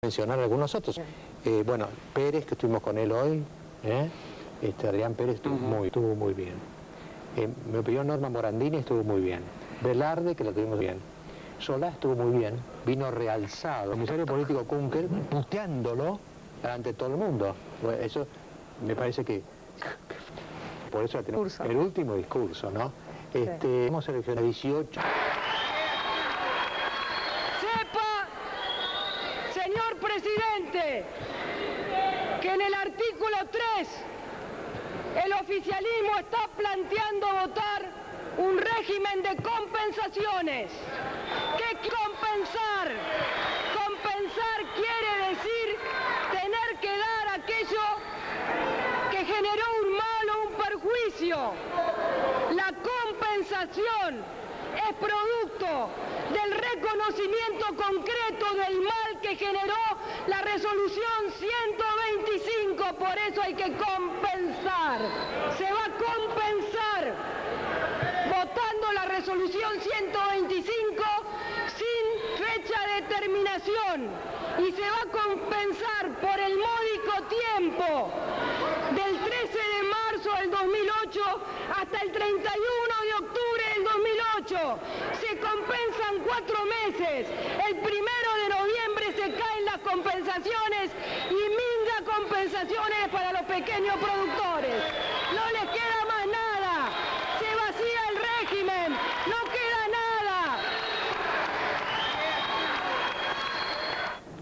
mencionar algunos otros. Bueno, Pérez, que estuvimos con él hoy, Adrián Pérez estuvo muy bien. Mi opinión, Norma Morandini estuvo muy bien. Velarde, que lo tuvimos bien. Solá estuvo muy bien, vino realzado. El comisario político Kunkel, puteándolo ante todo el mundo. Bueno, eso me parece que... Por eso tenemos el último discurso, ¿no? Hemos seleccionado 18. Sepa, señor presidente, que en el artículo 3 el oficialismo está planteando votar un régimen de compensaciones. ¿Qué compensar? Compensar quiere decir tener que dar aquello que generó un mal o un perjuicio. La compensación es producto del reconocimiento concreto del mal que generó la resolución 125, por eso hay que compensar. Se va a compensar votando la resolución 125 sin fecha de terminación y se va a compensar por el módico tiempo del 13 de marzo del 2008 hasta el 31 de octubre del 2008. Se compensan 4 meses. El 1 de noviembre se caen las compensaciones y minga compensaciones para los pequeños productores. No les queda más nada. Se vacía el régimen. No queda nada.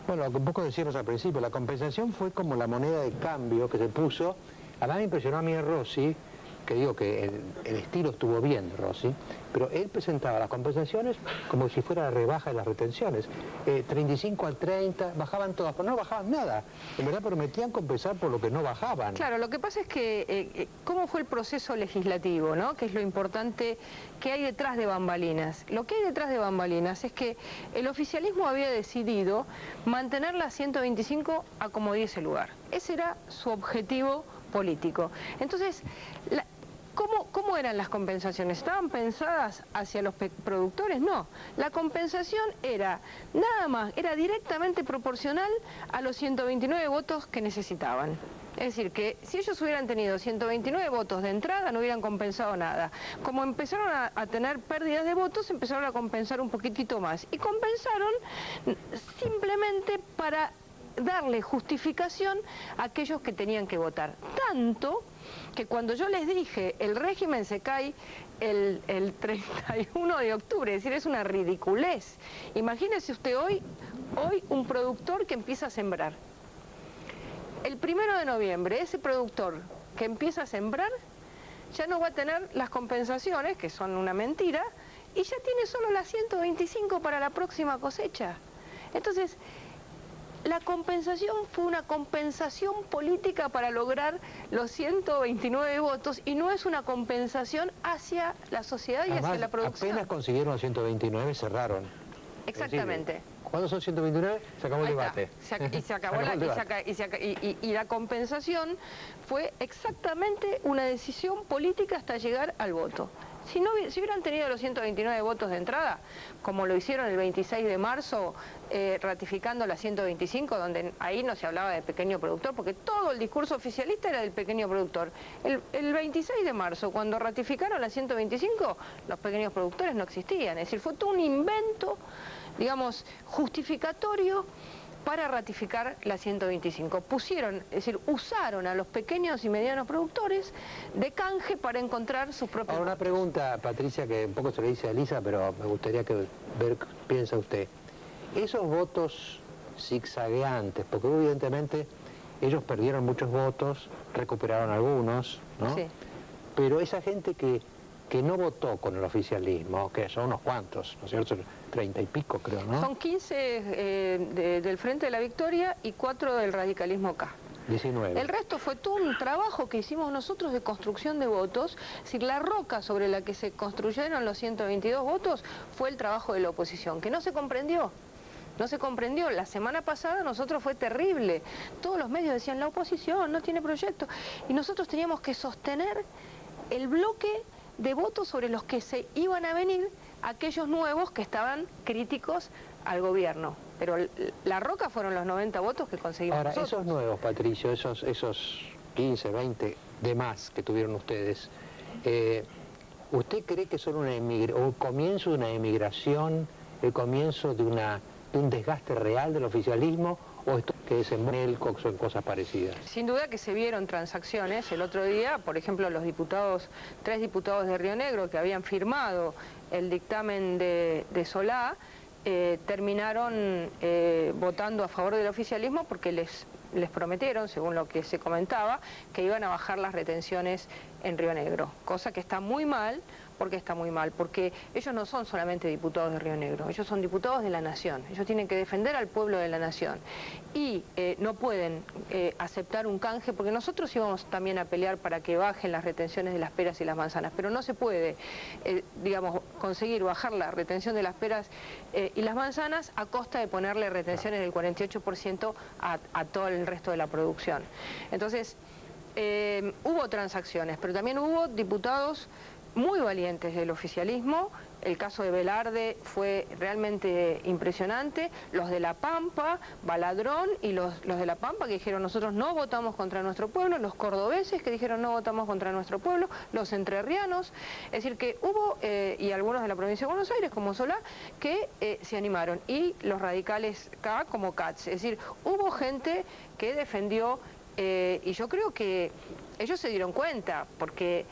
Bueno, un poco decíamos al principio, la compensación fue como la moneda de cambio que se puso. Además me impresionó a mí Rossi, que digo que el estilo estuvo bien de Rossi, pero él presentaba las compensaciones como si fuera la rebaja de las retenciones. 35 al 30, bajaban todas, pero no bajaban nada. En verdad prometían compensar por lo que no bajaban. Claro, lo que pasa es que, ¿cómo fue el proceso legislativo, ¿no? Que es lo importante que hay detrás de bambalinas. Lo que hay detrás de bambalinas es que el oficialismo había decidido mantener la 125 a como diese lugar. Ese era su objetivo político. Entonces, ¿cómo eran las compensaciones? ¿Estaban pensadas hacia los productores? No. La compensación era nada más, era directamente proporcional a los 129 votos que necesitaban. Es decir, que si ellos hubieran tenido 129 votos de entrada, no hubieran compensado nada. Como empezaron a tener pérdidas de votos, empezaron a compensar un poquitito más. Y compensaron simplemente para darle justificación a aquellos que tenían que votar. Tanto que cuando yo les dije el régimen se cae el 31 de octubre, es decir, es una ridiculez. Imagínese usted hoy un productor que empieza a sembrar. El 1 de noviembre, ese productor que empieza a sembrar ya no va a tener las compensaciones, que son una mentira, y ya tiene solo las 125 para la próxima cosecha. Entonces, la compensación fue una compensación política para lograr los 129 votos y no es una compensación hacia la sociedad y hacia la producción. Apenas consiguieron los 129, cerraron. Exactamente. ¿Cuándo son 129? Se acabó el debate. Y la compensación fue exactamente una decisión política hasta llegar al voto. Si hubieran tenido los 129 votos de entrada, como lo hicieron el 26 de marzo, ratificando la 125, donde ahí no se hablaba de pequeño productor, porque todo el discurso oficialista era del pequeño productor. El 26 de marzo, cuando ratificaron la 125, los pequeños productores no existían. Es decir, fue todo un invento, digamos, justificatorio para ratificar la 125. Es decir, usaron a los pequeños y medianos productores de canje para encontrar sus propios... Ahora una pregunta, Patricia, que un poco se le dice a Elisa, pero me gustaría ver qué piensa usted. Esos votos zigzagueantes, porque evidentemente ellos perdieron muchos votos, recuperaron algunos, ¿no? Sí. Pero esa gente que no votó con el oficialismo, que son unos cuantos, ¿no es cierto? 30 y pico, creo, ¿no? Son 15 del Frente de la Victoria y 4 del radicalismo K. 19. El resto fue todo un trabajo que hicimos nosotros de construcción de votos. Es decir, la roca sobre la que se construyeron los 122 votos fue el trabajo de la oposición, que no se comprendió. No se comprendió. La semana pasada nosotros fue terrible. Todos los medios decían, la oposición no tiene proyecto. Y nosotros teníamos que sostener el bloque de votos sobre los que se iban a venir aquellos nuevos que estaban críticos al gobierno. pero la roca fueron los 90 votos que conseguimos Ahora, nosotros. esos nuevos, Patricio, esos 15, 20 de más que tuvieron ustedes, ¿usted cree que son un comienzo de una emigración, el comienzo de un desgaste real del oficialismo, o esto que es en Melco, son cosas parecidas? Sin duda que se vieron transacciones. El otro día, por ejemplo, los diputados, 3 diputados de Río Negro que habían firmado el dictamen de Solá, terminaron votando a favor del oficialismo porque les prometieron, según lo que se comentaba, que iban a bajar las retenciones en Río Negro, cosa que está muy mal. ¿Por qué está muy mal? Porque ellos no son solamente diputados de Río Negro, ellos son diputados de la Nación, ellos tienen que defender al pueblo de la Nación y no pueden aceptar un canje, porque nosotros íbamos también a pelear para que bajen las retenciones de las peras y las manzanas, pero no se puede, digamos, conseguir bajar la retención de las peras y las manzanas a costa de ponerle retenciones del 48% a todo el resto de la producción. Entonces, hubo transacciones, pero también hubo diputados muy valientes del oficialismo. El caso de Velarde fue realmente impresionante. Los de La Pampa, Baladrón y los de La Pampa que dijeron nosotros no votamos contra nuestro pueblo, los cordobeses que dijeron no votamos contra nuestro pueblo, los entrerrianos. Es decir que hubo, y algunos de la provincia de Buenos Aires como Solá, que se animaron. Y los radicales acá como Katz. Es decir, hubo gente que defendió, y yo creo que ellos se dieron cuenta, porque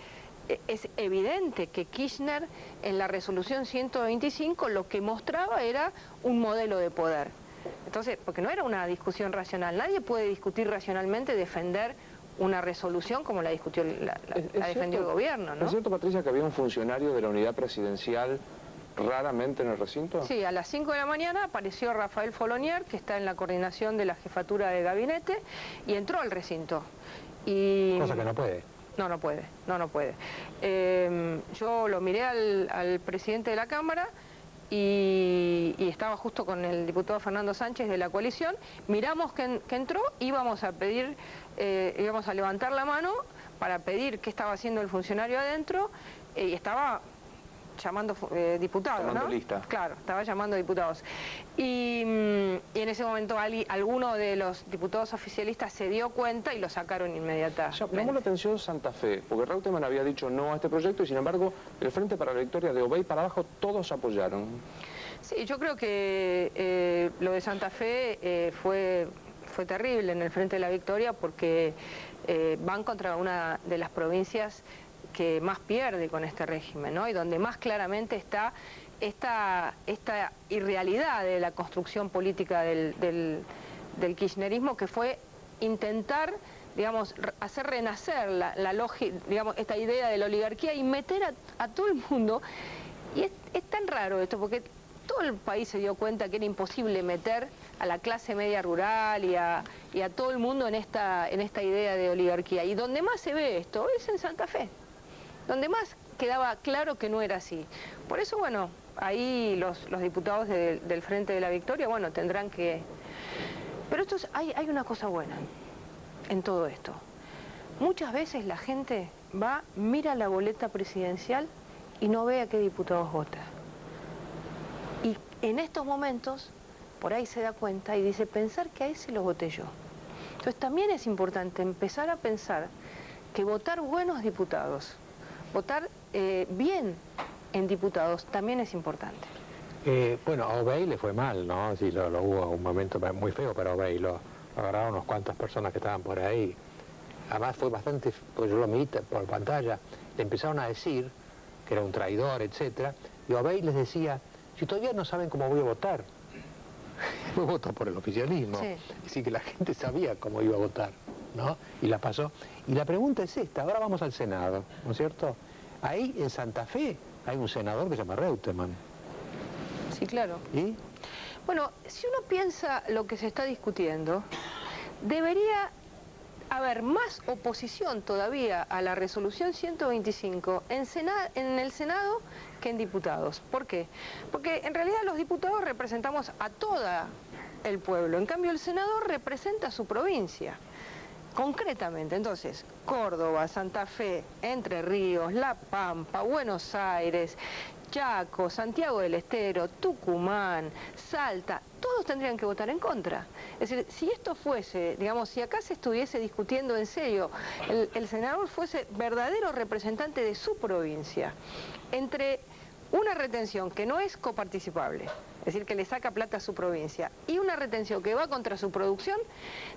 es evidente que Kirchner en la resolución 125 lo que mostraba era un modelo de poder. Entonces, porque no era una discusión racional, nadie puede discutir racionalmente, defender una resolución como la discutió la defendió el gobierno, ¿no? ¿Es cierto, Patricia, que había un funcionario de la unidad presidencial raramente en el recinto? Sí, a las 5 de la mañana apareció Rafael Folonier, que está en la coordinación de la jefatura de gabinete, y entró al recinto. Cosa que no puede. No puede. Yo lo miré al presidente de la Cámara y estaba justo con el diputado Fernando Sánchez de la coalición. Miramos que entró, íbamos a levantar la mano para pedir qué estaba haciendo el funcionario adentro y estaba llamando diputados, tomando ¿no? lista. Claro, estaba llamando diputados. Y en ese momento alguno de los diputados oficialistas se dio cuenta y lo sacaron inmediatamente. Llamó la atención Santa Fe, porque Reutemann había dicho no a este proyecto y sin embargo el Frente para la Victoria de Obey para abajo todos apoyaron. Sí, yo creo que lo de Santa Fe fue terrible en el Frente de la Victoria porque van contra una de las provincias que más pierde con este régimen, ¿no? Y donde más claramente está esta irrealidad de la construcción política del kirchnerismo, que fue intentar, digamos, hacer renacer la lógica, digamos, esta idea de la oligarquía y meter a todo el mundo. Y es tan raro esto, porque todo el país se dio cuenta que era imposible meter a la clase media rural y a todo el mundo en esta idea de oligarquía. Y donde más se ve esto es en Santa Fe, donde más quedaba claro que no era así. Por eso, bueno, ahí los diputados del Frente de la Victoria, bueno, tendrán que... Pero hay una cosa buena en todo esto. Muchas veces la gente mira la boleta presidencial y no ve a qué diputados vota. Y en estos momentos, por ahí se da cuenta y dice, pensar que a ese lo voté yo. Entonces también es importante empezar a pensar que votar buenos diputados, votar bien en diputados también es importante. Bueno, a Obey le fue mal, ¿no? Sí, hubo un momento muy feo para Obey, lo agarraron unas cuantas personas que estaban por ahí. Además fue bastante, pues yo lo vi por pantalla, le empezaron a decir que era un traidor, etcétera, y Obey les decía, si todavía no saben cómo voy a votar, voy a votar por el oficialismo. Sí. Así que la gente sabía cómo iba a votar, ¿no? Y la pasó. Y la pregunta es esta, ahora vamos al Senado, ¿no es cierto? Ahí en Santa Fe hay un senador que se llama Reutemann. Sí, claro. ¿Y? Bueno, si uno piensa lo que se está discutiendo, debería haber más oposición todavía a la resolución 125 en el Senado que en diputados. ¿Por qué? Porque en realidad los diputados representamos a todo el pueblo, en cambio el senador representa a su provincia. Concretamente, entonces, Córdoba, Santa Fe, Entre Ríos, La Pampa, Buenos Aires, Chaco, Santiago del Estero, Tucumán, Salta, todos tendrían que votar en contra. Es decir, si esto fuese, digamos, si acá se estuviese discutiendo en serio, el senador fuese verdadero representante de su provincia, entre una retención que no es coparticipable, es decir, que le saca plata a su provincia, y una retención que va contra su producción,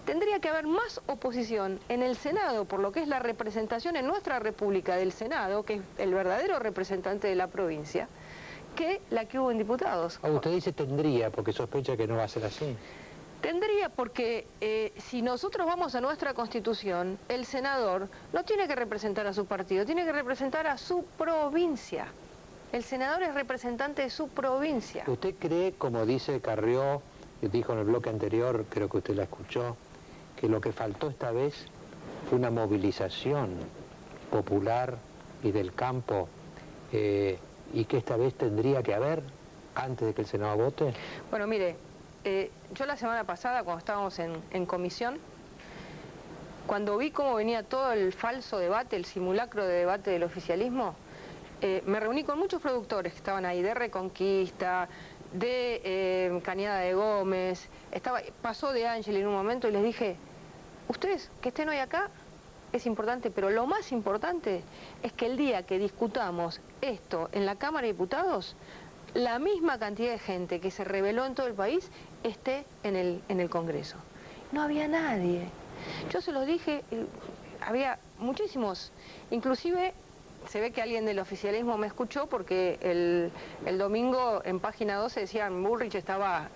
tendría que haber más oposición en el Senado, por lo que es la representación en nuestra República del Senado, que es el verdadero representante de la provincia, que la que hubo en diputados. Usted dice tendría, porque sospecha que no va a ser así. Tendría porque si nosotros vamos a nuestra Constitución, el senador no tiene que representar a su partido, tiene que representar a su provincia. El senador es representante de su provincia. ¿Usted cree, como dice Carrió, que dijo en el bloque anterior, creo que usted la escuchó, que lo que faltó esta vez fue una movilización popular y del campo, y que esta vez tendría que haber antes de que el Senado vote? Bueno, mire, yo la semana pasada, cuando estábamos en comisión, cuando vi cómo venía todo el falso debate, el simulacro de debate del oficialismo, me reuní con muchos productores que estaban ahí, de Reconquista, de Cañada de Gómez, pasó de Ángel en un momento, y les dije, ustedes que estén hoy acá es importante, pero lo más importante es que el día que discutamos esto en la Cámara de Diputados, la misma cantidad de gente que se rebeló en todo el país esté en el Congreso. No había nadie. Yo se los dije, había muchísimos, inclusive se ve que alguien del oficialismo me escuchó porque el domingo en página 12 decían Bullrich estaba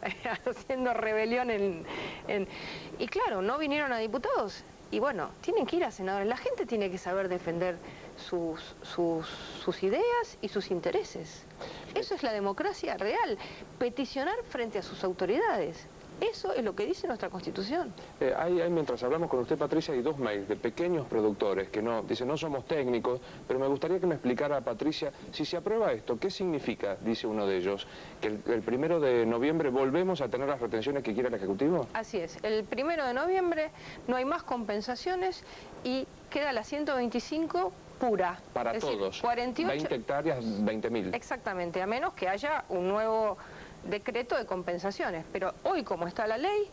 haciendo rebelión y claro, no vinieron a diputados. Y bueno, tienen que ir a senadores. La gente tiene que saber defender sus ideas y sus intereses. Eso es la democracia real. Peticionar frente a sus autoridades. Eso es lo que dice nuestra Constitución. Mientras hablamos con usted, Patricia, hay 2 mails de pequeños productores que dicen, no somos técnicos, pero me gustaría que me explicara, Patricia, si se aprueba esto, ¿qué significa, dice uno de ellos, que el 1 de noviembre volvemos a tener las retenciones que quiere el Ejecutivo? Así es, el 1 de noviembre no hay más compensaciones y queda la 125 pura. Para todos, 48, 20 hectáreas, 20.000. Exactamente, a menos que haya un nuevo decreto de compensaciones, pero hoy como está la ley,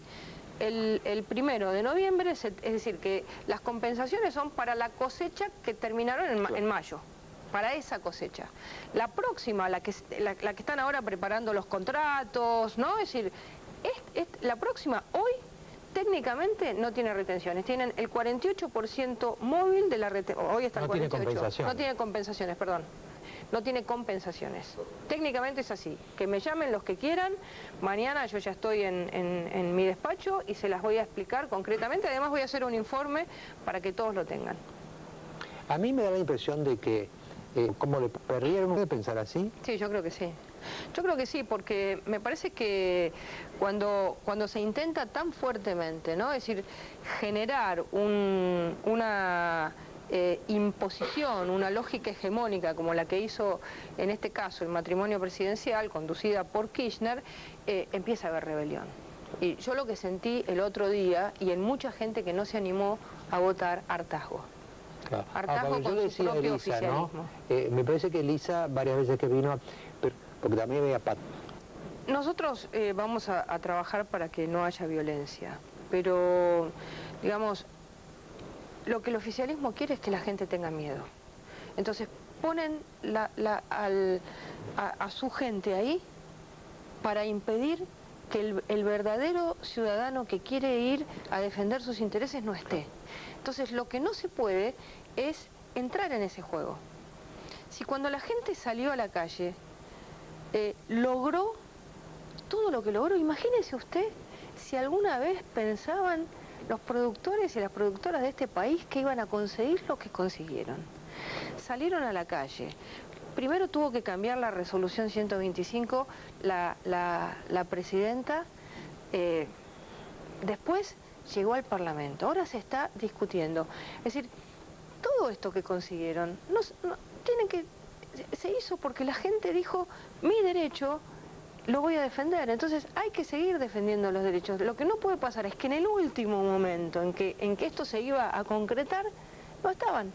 el 1 de noviembre, es decir, que las compensaciones son para la cosecha que terminaron en mayo, para esa cosecha. La próxima, la que están ahora preparando los contratos, ¿no? Es decir, la próxima hoy técnicamente no tiene retenciones, tienen el 48% móvil de la retención, hoy está el 48%. Tiene compensaciones. No tiene compensaciones, perdón. No tiene compensaciones. Técnicamente es así. Que me llamen los que quieran. Mañana yo ya estoy en mi despacho y se las voy a explicar concretamente. Además voy a hacer un informe para que todos lo tengan. A mí me da la impresión de que, como le perdieron, ¿puede pensar así? Sí, yo creo que sí. Yo creo que sí, porque me parece que cuando se intenta tan fuertemente, ¿no? Es decir, generar una imposición, una lógica hegemónica como la que hizo en este caso el matrimonio presidencial conducida por Kirchner, empieza a haber rebelión. Y yo lo que sentí el otro día, y en mucha gente que no se animó a votar, hartazgo. Claro. Hartazgo con su propio oficialismo. ¿No? Me parece que Elisa, varias veces que vino, porque también veía Nosotros vamos a trabajar para que no haya violencia, pero, digamos, lo que el oficialismo quiere es que la gente tenga miedo. Entonces ponen a su gente ahí para impedir que el verdadero ciudadano que quiere ir a defender sus intereses no esté. Entonces lo que no se puede es entrar en ese juego. Si cuando la gente salió a la calle logró todo lo que logró, imagínese usted si alguna vez pensaban los productores y las productoras de este país que iban a conseguir lo que consiguieron. Salieron a la calle. Primero tuvo que cambiar la resolución 125 la presidenta, después llegó al Parlamento, ahora se está discutiendo. Es decir, todo esto que consiguieron se hizo porque la gente dijo, mi derecho lo voy a defender. Entonces hay que seguir defendiendo los derechos. Lo que no puede pasar es que en el último momento en que esto se iba a concretar, no estaban.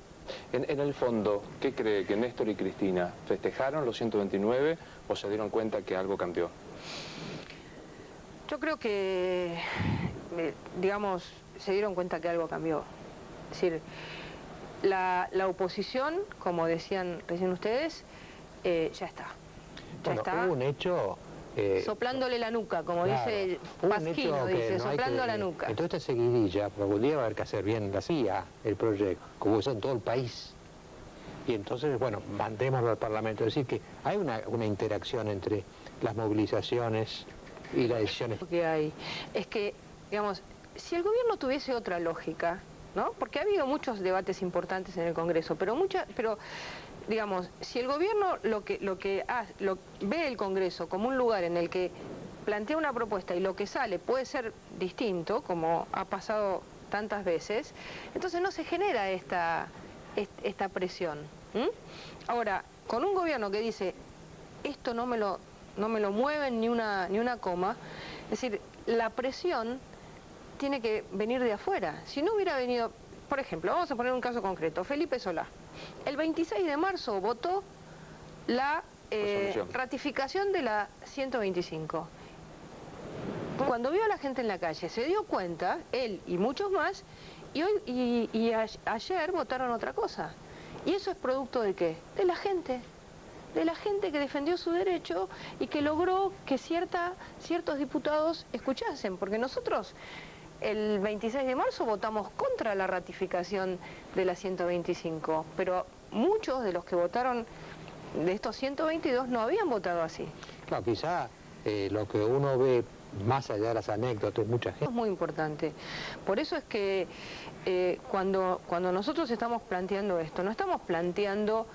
En el fondo, ¿qué cree? ¿Que Néstor y Cristina festejaron los 129 o se dieron cuenta que algo cambió? Yo creo que, digamos, se dieron cuenta que algo cambió. Es decir, la oposición, como decían recién ustedes, ya está. Bueno, hubo un hecho... soplándole la nuca, como dice Pasquino, dice, soplando la nuca. En toda esta seguidilla, porque un día va a haber que hacer bien la CIA, el proyecto, como eso en todo el país. Y entonces, bueno, mandémoslo al Parlamento. Es decir, que hay una interacción entre las movilizaciones y las decisiones. Lo que hay es que, digamos, si el gobierno tuviese otra lógica, ¿no? Porque ha habido muchos debates importantes en el Congreso, pero digamos, si el gobierno ve el Congreso como un lugar en el que plantea una propuesta y lo que sale puede ser distinto, como ha pasado tantas veces, entonces no se genera esta presión. Ahora, con un gobierno que dice, esto no me lo mueven ni una coma, es decir, la presión tiene que venir de afuera. Si no hubiera venido, por ejemplo, vamos a poner un caso concreto, Felipe Solá. El 26 de marzo votó la ratificación de la 125. Cuando vio a la gente en la calle, se dio cuenta, él y muchos más, y ayer votaron otra cosa. ¿Y eso es producto de qué? De la gente que defendió su derecho y que logró que ciertos diputados escuchasen, porque nosotros el 26 de marzo votamos contra la ratificación de la 125, pero muchos de los que votaron de estos 122 no habían votado así. Claro, quizá lo que uno ve más allá de las anécdotas, mucha gente... Es muy importante. Por eso es que cuando nosotros estamos planteando esto, no estamos planteando,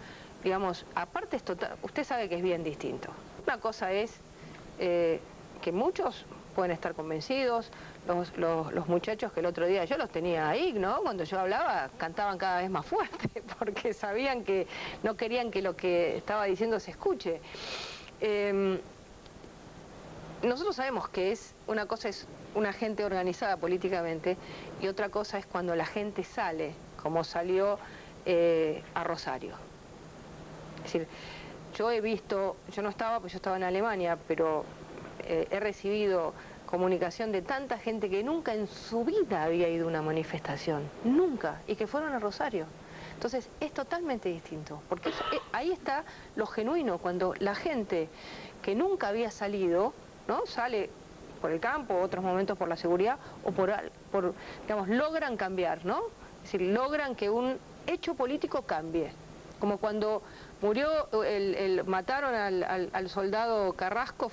digamos, aparte es total, usted sabe que es bien distinto. Una cosa es que muchos pueden estar convencidos, los muchachos que el otro día yo los tenía ahí, ¿no? Cuando yo hablaba cantaban cada vez más fuerte porque sabían que no querían que lo que estaba diciendo se escuche. Nosotros sabemos que una cosa es una gente organizada políticamente y otra cosa es cuando la gente sale, como salió a Rosario. Es decir, yo he visto, yo no estaba, pues yo estaba en Alemania, pero he recibido comunicación de tanta gente que nunca en su vida había ido a una manifestación, nunca, y que fueron a Rosario. Entonces es totalmente distinto, porque ahí está lo genuino, cuando la gente que nunca había salido, ¿no? Sale por el campo, otros momentos por la seguridad, o digamos, logran cambiar, ¿no? Es decir, logran que un hecho político cambie. Como cuando mataron al soldado Carrasco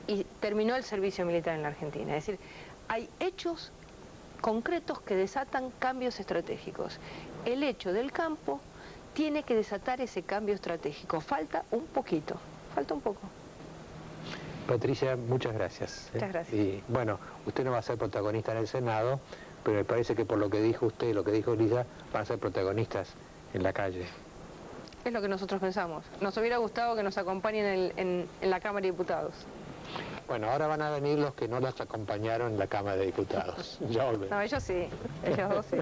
y terminó el servicio militar en la Argentina. Es decir, hay hechos concretos que desatan cambios estratégicos. El hecho del campo tiene que desatar ese cambio estratégico. Falta un poquito, falta un poco. Patricia, muchas gracias. Muchas gracias. Y bueno, usted no va a ser protagonista en el Senado, pero me parece que por lo que dijo usted y lo que dijo Lisa, van a ser protagonistas en la calle. Es lo que nosotros pensamos. Nos hubiera gustado que nos acompañen en la Cámara de Diputados. Bueno, ahora van a venir los que no las acompañaron en la Cámara de Diputados. Ya volvemos. No, ellos sí, ellos dos sí.